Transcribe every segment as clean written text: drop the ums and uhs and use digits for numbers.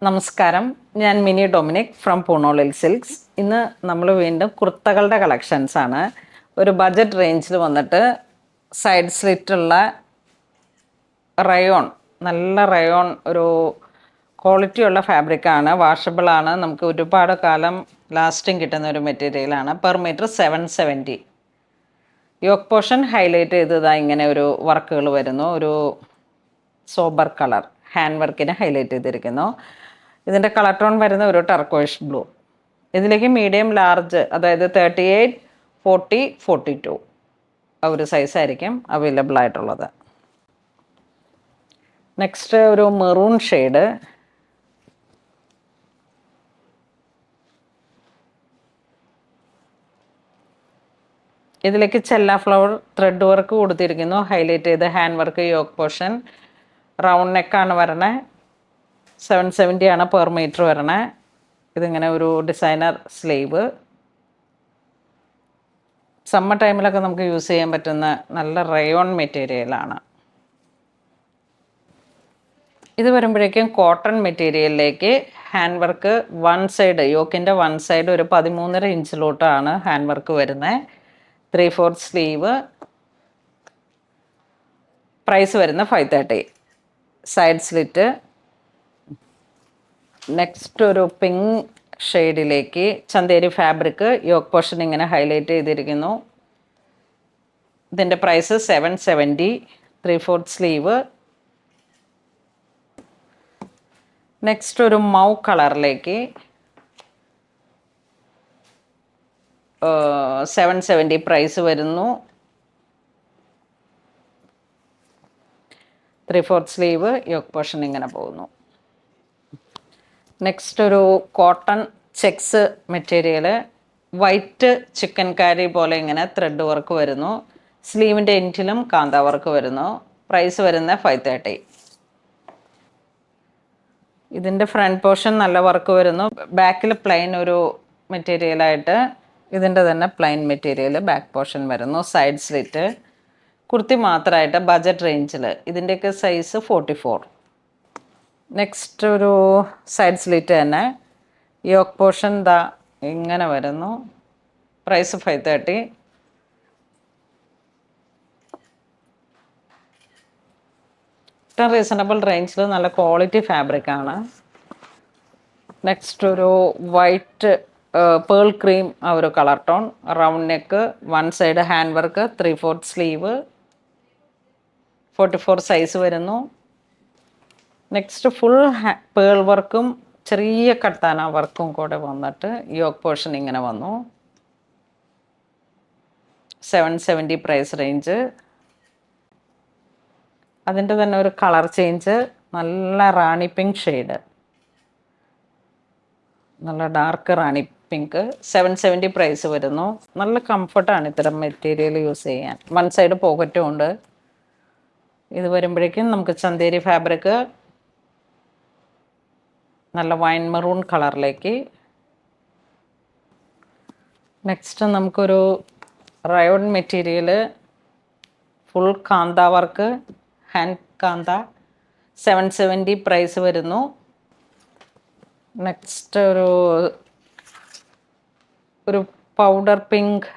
നമസ്കാരം, ഞാൻ mini Dominic from പൂണോളിൽ silks. ഇന്ന് നമ്മൾ വീണ്ടും കുർത്തകളുടെ കളക്ഷൻസാണ്. ഒരു ബഡ്ജറ്റ് റേഞ്ചിൽ വന്നിട്ട് സൈഡ് സ്ലിറ്റുള്ള റയോൺ, നല്ല റയോൺ, ഒരു ക്വാളിറ്റിയുള്ള ഫാബ്രിക്കാണ്, വാഷബിളാണ്, നമുക്ക് ഒരുപാട് കാലം ലാസ്റ്റിംഗ് കിട്ടുന്ന ഒരു മെറ്റീരിയലാണ്. Per metre 770. Yoke portion highlight ചെയ്തതാണ്, ഇങ്ങനെ ഒരു വർക്കുകൾ വരുന്നു. ഒരു സോബർ കളർ ഹാൻഡ് വർക്കിന് ഹൈലൈറ്റ് ചെയ്തിരിക്കുന്നു. ഇതിൻ്റെ കളർ ടോൺ വരുന്ന ഒരു ടർക്കോയിഷ് ബ്ലൂ. ഇതിലേക്ക് മീഡിയം ലാർജ്, അതായത് 38, 40, 42 ആ ഒരു സൈസായിരിക്കും അവൈലബിൾ ആയിട്ടുള്ളത്. നെക്സ്റ്റ് ഒരു മെറൂൺ ഷെയ്ഡ്. ഇതിലേക്ക് ചെല്ല ഫ്ലവർ ത്രെഡ് വർക്ക് കൊടുത്തിരിക്കുന്നു, ഹൈലൈറ്റ് ചെയ്ത് hand work. Yoke portion round നെക്കാണ് വരണേ. 770 ആണ് പെർ മീറ്റർ വരണേ. ഇതിങ്ങനെ ഒരു ഡിസൈനർ സ്ലീവ്. സമ്മർ ടൈമിലൊക്കെ നമുക്ക് യൂസ് ചെയ്യാൻ പറ്റുന്ന നല്ല റയോൺ മെറ്റീരിയലാണ്. ഇത് വരുമ്പോഴേക്കും കോട്ടൺ മെറ്റീരിയലിലേക്ക് ഹാൻഡ് വർക്ക് വൺ സൈഡ്, യോക്കിൻ്റെ വൺ സൈഡ് ഒരു 13.5 ഇഞ്ചിലോട്ടാണ് ഹാൻഡ് വർക്ക് വരുന്നത്. 3/4 സ്ലീവ്. പ്രൈസ് വരുന്ന 530. Side slit. നെക്സ്റ്റ് ഒരു പിങ്ക് ഷെയ്ഡിലേക്ക് ചന്തേരി ഫാബ്രിക്, യോക്ക് പോർഷൻ ഇങ്ങനെ ഹൈലൈറ്റ് ചെയ്തിരിക്കുന്നു. ഇതിൻ്റെ പ്രൈസ് 770. 3/4 സ്ലീവ്. നെക്സ്റ്റ് ഒരു മൗ കളറിലേക്ക് 770 പ്രൈസ് വരുന്നു. 3/4 സ്ലീവ്. യോക്ക് പോർഷൻ ഇങ്ങനെ പോകുന്നു. നെക്സ്റ്റ് ഒരു cotton checks material, white chikankari പോലെ ഇങ്ങനെ ത്രെഡ് വർക്ക് വരുന്നു. സ്ലീവിൻ്റെ എൻഡിലും കാന്ത വർക്ക് വരുന്നു. പ്രൈസ് വരുന്ന 530. ഇതിൻ്റെ ഫ്രണ്ട് പോർഷൻ നല്ല വർക്ക് വരുന്നു. ബാക്കിൽ പ്ലെയിൻ ഒരു മെറ്റീരിയലായിട്ട് ഇതിൻ്റെ തന്നെ പ്ലെയിൻ മെറ്റീരിയൽ ബാക്ക് പോർഷൻ വരുന്നു. Side slit. കുർത്തി മാത്രമായിട്ട് ബഡ്ജറ്റ് റേഞ്ചിൽ. ഇതിൻ്റെയൊക്കെ സൈസ് 44. നെക്സ്റ്റ് ഒരു സൈഡ് സ്ലിറ്റ് തന്നെ. യോക്ക് പോർഷൻ ദാ ഇങ്ങനെ വരുന്നു. പ്രൈസ് 530. റീസണബിൾ റേഞ്ചിൽ നല്ല ക്വാളിറ്റി ഫാബ്രിക്കാണ്. നെക്സ്റ്റ് ഒരു വൈറ്റ് പേൾ ക്രീം, ആ ഒരു colour tone. Round neck, one side hand work, 3/4 sleeve. 44 size വരുന്നു. നെക്സ്റ്റ് ഫുൾ പേൾ വർക്കും ചെറിയ കട്ടാന വർക്കും കൂടെ വന്നിട്ട് യോക്ക് പോർഷൻ ഇങ്ങനെ വന്നു. 770 പ്രൈസ് റേഞ്ച്. അതിൻ്റെ തന്നെ ഒരു കളർ ചേഞ്ച്, നല്ല റാണി പിങ്ക് ഷെയ്ഡ്, നല്ല ഡാർക്ക് റാണി പിങ്ക്. 770 പ്രൈസ് വരുന്നു. നല്ല കംഫർട്ടാണ് ഇത്തരം മെറ്റീരിയൽ യൂസ് ചെയ്യാൻ. വൺ സൈഡ് പോക്കറ്റും ഉണ്ട്. ഇത് വരുമ്പോഴേക്കും നമുക്ക് ചന്തേരി ഫാബ്രിക് നല്ല വൈൻ മെറൂൺ കളറിലേക്ക്. നെക്സ്റ്റ് നമുക്കൊരു റയോൺ മെറ്റീരിയൽ, ഫുൾ കാന്ത വർക്ക്, ഹാൻഡ് കാന്ത. 770 പ്രൈസ് വരുന്നു. നെക്സ്റ്റ് ഒരു പൗഡർ പിങ്ക്,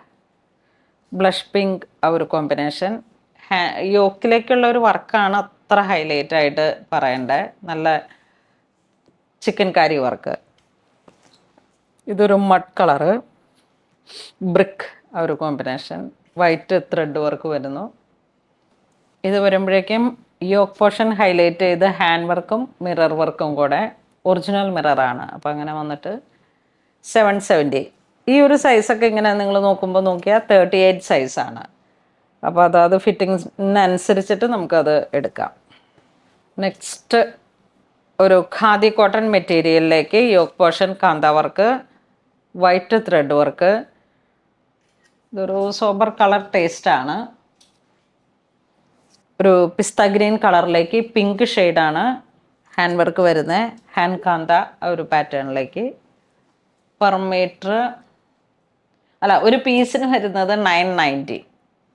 ബ്ലഷ് പിങ്ക്, ആ ഒരു കോമ്പിനേഷൻ. യോക്കിലേക്കുള്ള ഒരു വർക്കാണ് അത്ര ഹൈലൈറ്റ് ആയിട്ട് പറയണ്ടേ. നല്ല ചിക്കൻ കാരി വർക്ക്. ഇതൊരു മഡ് കളറ്, ബ്രിക്ക്, ആ ഒരു കോമ്പിനേഷൻ. വൈറ്റ് ത്രെഡ് വർക്ക് വരുന്നു. ഇത് വരുമ്പോഴേക്കും യോക്ക് പോർഷൻ ഹൈലൈറ്റ് ചെയ്ത് ഹാൻഡ് വർക്കും മിറർ വർക്കും കൂടെ. ഒറിജിനൽ മിററാണ്. അപ്പോൾ അങ്ങനെ വന്നിട്ട് 770. ഈ ഒരു സൈസൊക്കെ ഇങ്ങനെ നിങ്ങൾ നോക്കിയാൽ 38 സൈസാണ്. അപ്പോൾ അതാത് ഫിറ്റിങ്സിനനുസരിച്ചിട്ട് നമുക്കത് എടുക്കാം. നെക്സ്റ്റ് ഒരു ഖാദി കോട്ടൺ മെറ്റീരിയലിലേക്ക് യോക്ക് പോർഷൻ കാന്ത വർക്ക്, വൈറ്റ് ത്രെഡ് വർക്ക്. ഇതൊരു സോബർ കളർ ടേസ്റ്റാണ്. ഒരു പിസ്ത ഗ്രീൻ കളറിലേക്ക് പിങ്ക് ഷെയ്ഡാണ് ഹാൻഡ് വർക്ക് വരുന്നത്. ഹാൻഡ് കാന്ത ആ ഒരു പാറ്റേണിലേക്ക്. പെർ മീറ്റർ അല്ല, ഒരു പീസിന് വരുന്നത് 990.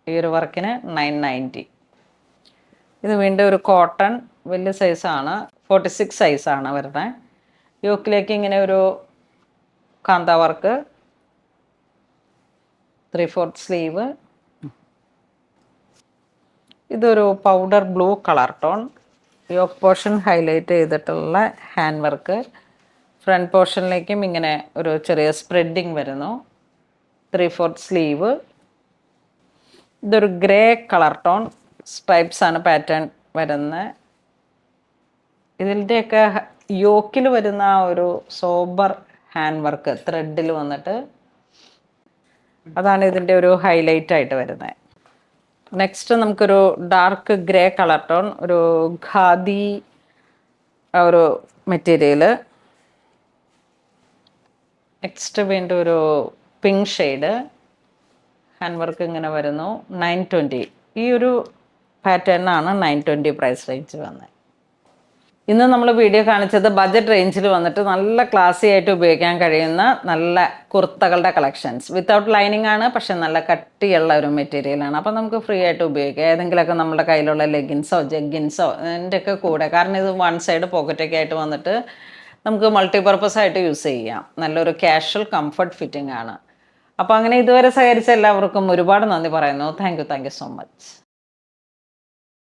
ഈ ഒരു വർക്കിന് 990. ഇത് വീണ്ടും ഒരു കോട്ടൺ വലിയ സൈസാണ്, 46 സൈസാണ് വരുന്നത്. യോക്കിലേക്ക് ഇങ്ങനെ ഒരു കാന്ത വർക്ക്, 3/4 സ്ലീവ്. ഇതൊരു powder blue colour tone, yoke portion highlight ചെയ്തിട്ടുള്ള ഹാൻഡ് വർക്ക്. ഫ്രണ്ട് പോർഷനിലേക്കും ഇങ്ങനെ ഒരു ചെറിയ സ്പ്രെഡിങ് വരുന്നു, 3/4 സ്ലീവ്. ഇതൊരു ഗ്രേ കളർ ടോൺ, സ്ട്രൈപ്സ് ആണ് പാറ്റേൺ വരുന്നത്. ഇതിൻ്റെയൊക്കെ യോക്കിൽ വരുന്ന ആ ഒരു സോബർ ഹാൻഡ് വർക്ക് ത്രെഡിൽ വന്നിട്ട് അതാണ് ഇതിൻ്റെ ഒരു ഹൈലൈറ്റ് ആയിട്ട് വരുന്നത്. നെക്സ്റ്റ് നമുക്കൊരു ഡാർക്ക് ഗ്രേ കളർ ടോൺ, ഒരു ഖാദി ഒരു മെറ്റീരിയൽ. നെക്സ്റ്റ് വീണ്ടും ഒരു പിങ്ക് ഷെയ്ഡ്, ഹാൻഡ് വർക്ക് ഇങ്ങനെ വരുന്നു, 920. ഈ ഒരു പാറ്റേണിനാണ് 920 പ്രൈസ് റേഞ്ച് വന്നത്. ഇന്ന് നമ്മൾ വീഡിയോ കാണിച്ചത് ബഡ്ജറ്റ് റേഞ്ചിൽ വന്നിട്ട് നല്ല ക്ലാസി ആയിട്ട് ഉപയോഗിക്കാൻ കഴിയുന്ന നല്ല കുർത്തകളുടെ കളക്ഷൻസ്. വിത്തൗട്ട് ലൈനിങ് ആണ്, പക്ഷെ നല്ല കട്ടിയുള്ള ഒരു മെറ്റീരിയലാണ്. അപ്പോൾ നമുക്ക് ഫ്രീ ആയിട്ട് ഉപയോഗിക്കാം. ഏതെങ്കിലുമൊക്കെ നമ്മുടെ കയ്യിലുള്ള ലെഗിൻസോ ജഗ്ഗിൻസോ അതിൻ്റെയൊക്കെ കൂടെ, കാരണം ഇത് വൺ സൈഡ് പോക്കറ്റൊക്കെ ആയിട്ട് വന്നിട്ട് നമുക്ക് മൾട്ടിപർപ്പസ് ആയിട്ട് യൂസ് ചെയ്യാം. നല്ലൊരു കാഷ്വൽ കംഫർട്ട് ഫിറ്റിംഗ് ആണ്. അപ്പോൾ അങ്ങനെ ഇതുവരെ സഹകരിച്ച എല്ലാവർക്കും ഒരുപാട് നന്ദി പറയുന്നു. Thank you so much.